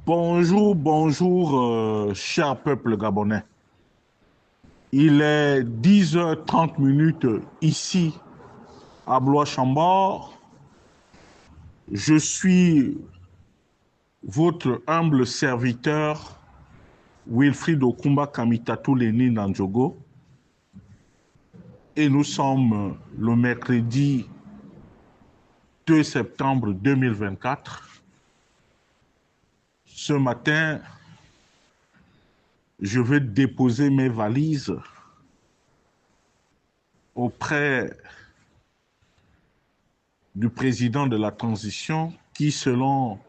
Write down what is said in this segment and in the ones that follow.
Bonjour, bonjour, cher peuple gabonais. Il est 10h30 ici à Blois-Chambord. Je suis votre humble serviteur, Wilfried Okumba Kamitatu Leni Nandjogo. Et nous sommes le mercredi 2 septembre 2024. Ce matin, je vais déposer mes valises auprès du président de la transition qui, selon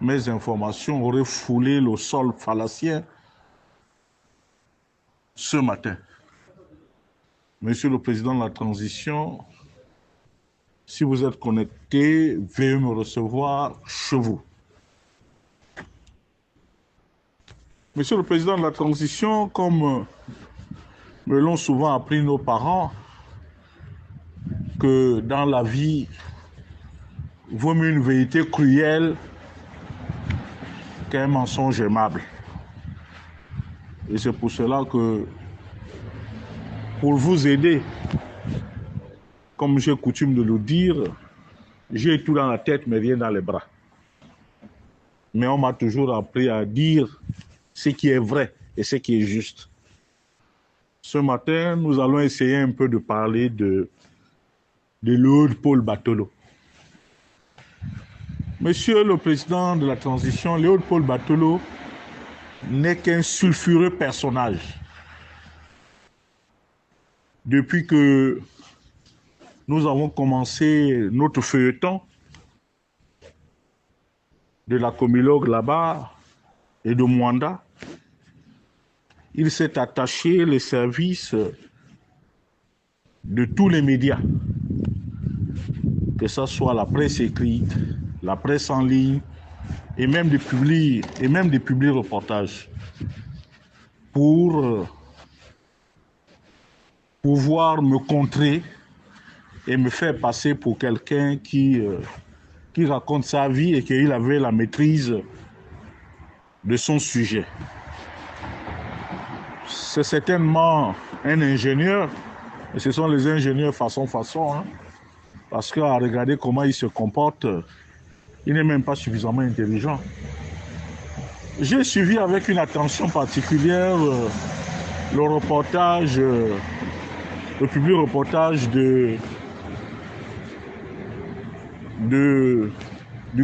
mes informations, aurait foulé le sol phalacien ce matin. Monsieur le président de la transition, si vous êtes connecté, veuillez me recevoir chez vous. Monsieur le président de la transition, comme me l'ont souvent appris nos parents, que dans la vie, vaut mieux une vérité cruelle qu'un mensonge aimable. Et c'est pour cela que, pour vous aider, comme j'ai coutume de le dire, j'ai tout dans la tête mais rien dans les bras. Mais on m'a toujours appris à dire ce qui est vrai et ce qui est juste. Ce matin, nous allons essayer un peu de parler de Léopold Batolo. Monsieur le président de la transition, Léopold Batolo n'est qu'un sulfureux personnage. Depuis que nous avons commencé notre feuilleton de la Comilogue là-bas et de Mwanda, il s'est attaché les services de tous les médias, que ce soit la presse écrite, la presse en ligne et même des publics reportages pour pouvoir me contrer et me faire passer pour quelqu'un qui raconte sa vie et qu'il avait la maîtrise de son sujet. C'est certainement un ingénieur, et ce sont les ingénieurs façon, hein, parce qu'à regarder comment il se comporte, il n'est même pas suffisamment intelligent. J'ai suivi avec une attention particulière le reportage, le public reportage du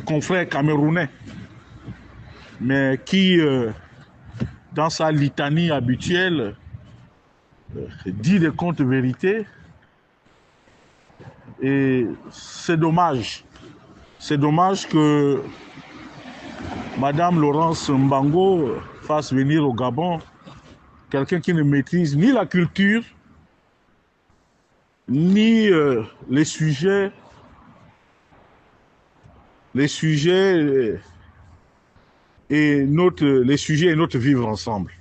confrère camerounais, mais qui, dans sa litanie habituelle, dit des contes vérités. Et c'est dommage. C'est dommage que Madame Laurence Mbango fasse venir au Gabon quelqu'un qui ne maîtrise ni la culture, ni les sujets et notre vivre ensemble.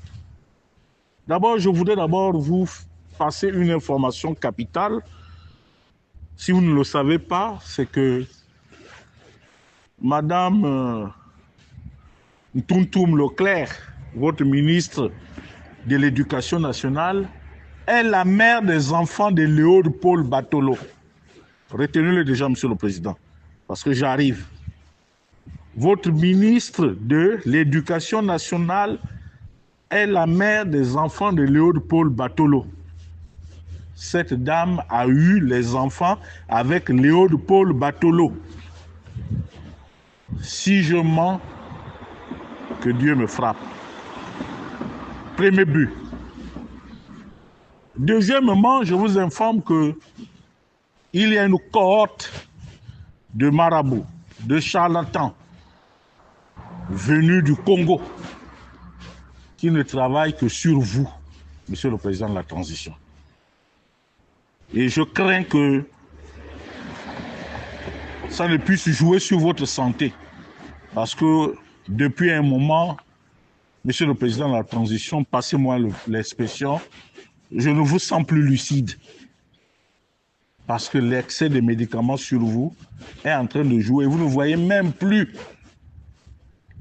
D'abord, je voudrais vous passer une information capitale. Si vous ne le savez pas, c'est que Madame Ntountoum Leclerc, votre ministre de l'Éducation nationale, est la mère des enfants de Léopold Batolo. Retenez-le déjà, Monsieur le Président, parce que j'arrive. Votre ministre de l'Éducation nationale est la mère des enfants de Léopold Batolo. Cette dame a eu les enfants avec Léopold Batolo. Si je mens, que Dieu me frappe. Premier but. Deuxièmement, je vous informe que il y a une cohorte de marabouts, de charlatans venus du Congo qui ne travaillent que sur vous, Monsieur le Président de la Transition. Et je crains que ça ne puisse jouer sur votre santé. Parce que depuis un moment, Monsieur le Président de la Transition, passez-moi l'expression, je ne vous sens plus lucide. Parce que l'excès de médicaments sur vous est en train de jouer. Vous ne voyez même plus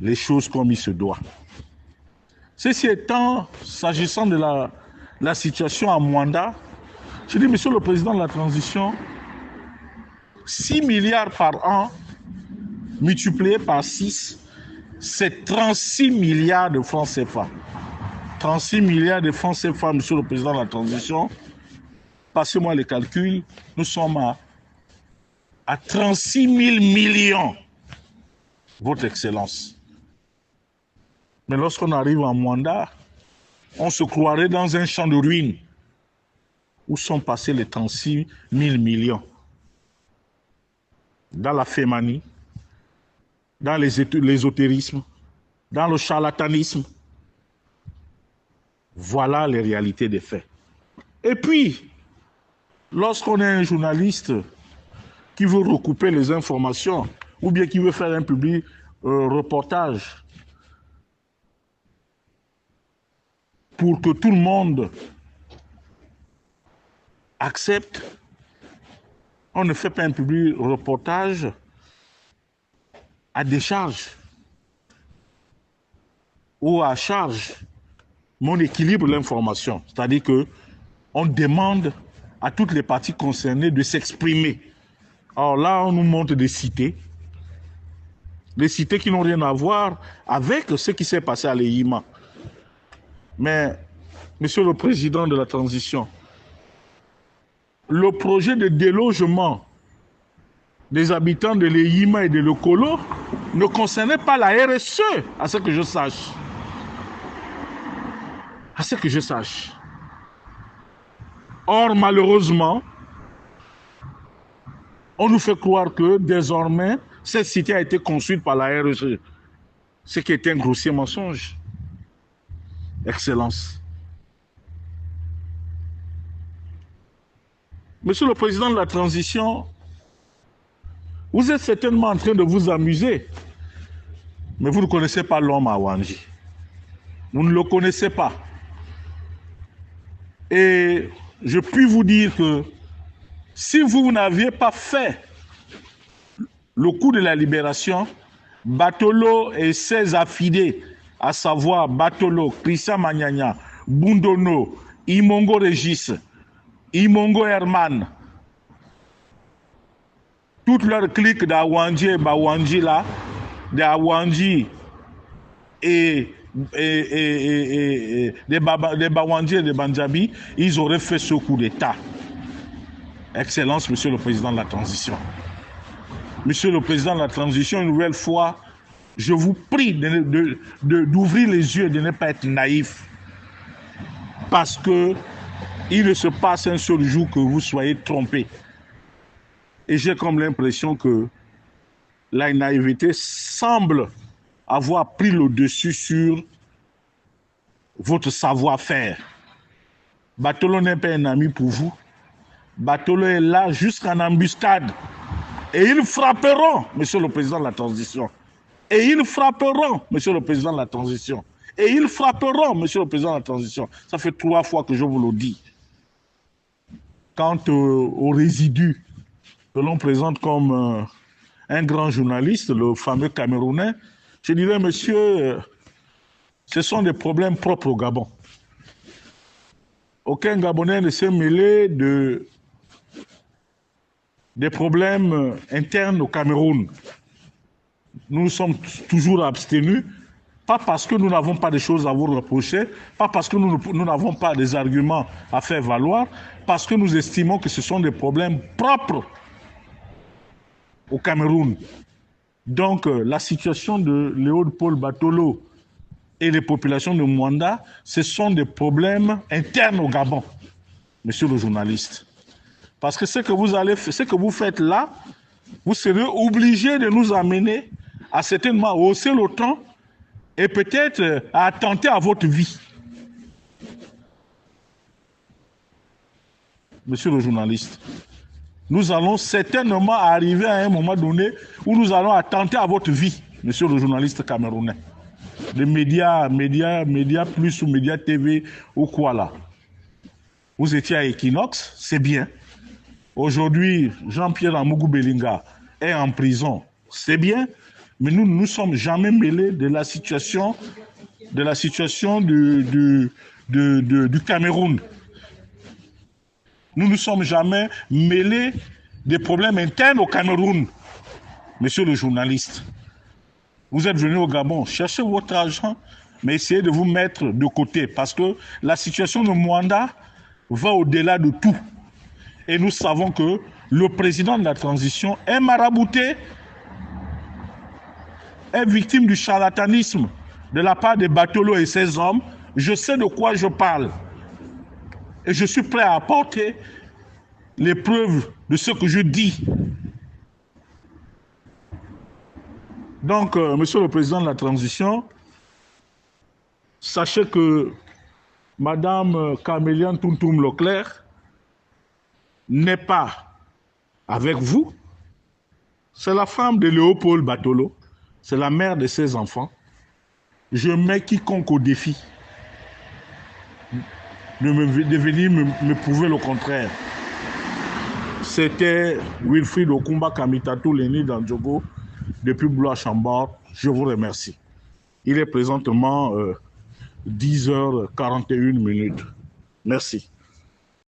les choses comme il se doit. Ceci étant, s'agissant de la situation à Mwanda, je dis, Monsieur le Président de la Transition, 6 milliards par an, multiplié par 6, c'est 36 milliards de francs CFA. 36 milliards de francs CFA, Monsieur le Président de la Transition. Passez-moi les calculs, nous sommes à 36 000 millions, Votre Excellence. Mais lorsqu'on arrive en Mwanda, on se croirait dans un champ de ruines. Où sont passés les 36 000 millions? Dans la fémanie, dans l'ésotérisme, dans le charlatanisme. Voilà les réalités des faits. Et puis, lorsqu'on est un journaliste qui veut recouper les informations, ou bien qui veut faire un public reportage, pour que tout le monde accepte, on ne fait pas un public reportage à décharge ou à charge, mais on équilibre l'information. C'est-à-dire qu'on demande à toutes les parties concernées de s'exprimer. Alors là, on nous montre des cités qui n'ont rien à voir avec ce qui s'est passé à l'Eyima. Mais, Monsieur le Président de la Transition, le projet de délogement des habitants de l'Eyima et de Lekolo ne concernait pas la RSE, à ce que je sache. À ce que je sache. Or, malheureusement, on nous fait croire que désormais, cette cité a été construite par la RSE, ce qui est un grossier mensonge. Excellence. Monsieur le Président de la Transition, vous êtes certainement en train de vous amuser, mais vous ne connaissez pas l'homme à Wanji. Vous ne le connaissez pas. Et je puis vous dire que si vous n'aviez pas fait le coup de la libération, Batolo et ses affidés, à savoir Batolo, Christian Magnagna, Bundono, Imongo Régis, Imongo Herman, toute leur clique d'Awanji et Bawanji là, d'Awanji et des Bawanji et des Banjabi, ils auraient fait ce coup d'État. Excellence, Monsieur le Président de la Transition. Monsieur le Président de la Transition, une nouvelle fois, je vous prie d'ouvrir les yeux et de ne pas être naïf. Parce que il ne se passe un seul jour que vous soyez trompé. Et j'ai comme l'impression que la naïveté semble avoir pris le dessus sur votre savoir-faire. Batolo n'est pas un ami pour vous. Batolo est là jusqu'en embuscade. Et ils frapperont, Monsieur le Président de la Transition. Et ils frapperont, Monsieur le Président de la Transition. Et ils frapperont, Monsieur le Président de la Transition. Ça fait 3 fois que je vous le dis. Quant aux résidus que l'on présente comme un grand journaliste, le fameux Camerounais, je dirais, monsieur, ce sont des problèmes propres au Gabon. Aucun Gabonais ne s'est mêlé des problèmes internes au Cameroun. Nous nous sommes toujours abstenus, pas parce que nous n'avons pas de choses à vous reprocher, pas parce que nous n'avons pas des arguments à faire valoir, parce que nous estimons que ce sont des problèmes propres au Cameroun. Donc, la situation de Léopold Batolo et les populations de Mwanda, ce sont des problèmes internes au Gabon, monsieur le journaliste. Parce que ce que vous faites là, vous serez obligé de nous amener à certainement hausser le ton et peut-être à attenter à votre vie. Monsieur le journaliste, nous allons certainement arriver à un moment donné où nous allons attenter à votre vie, monsieur le journaliste camerounais. Les médias plus ou médias TV ou quoi là. Vous étiez à Equinox, c'est bien. Aujourd'hui, Jean-Pierre Amougou Belinga est en prison, c'est bien. Mais nous ne nous sommes jamais mêlés de la situation, du Cameroun. Nous ne nous sommes jamais mêlés des problèmes internes au Cameroun. Monsieur le journaliste, vous êtes venu au Gabon, cherchez votre argent, mais essayez de vous mettre de côté parce que la situation de Mwanda va au-delà de tout. Et nous savons que le président de la transition est marabouté, est victime du charlatanisme de la part de Batolo et ses hommes. Je sais de quoi je parle. Et je suis prêt à apporter les preuves de ce que je dis. Donc, monsieur le président de la transition, sachez que madame Caméliane Tountoum Leclerc n'est pas avec vous. C'est la femme de Léopold Batolo. C'est la mère de ses enfants. Je mets quiconque au défi de venir me prouver le contraire. C'était Wilfried Okumba Kamitatou Leni Dandjogo depuis Blois-Chambord. Je vous remercie. Il est présentement 10h41. Merci.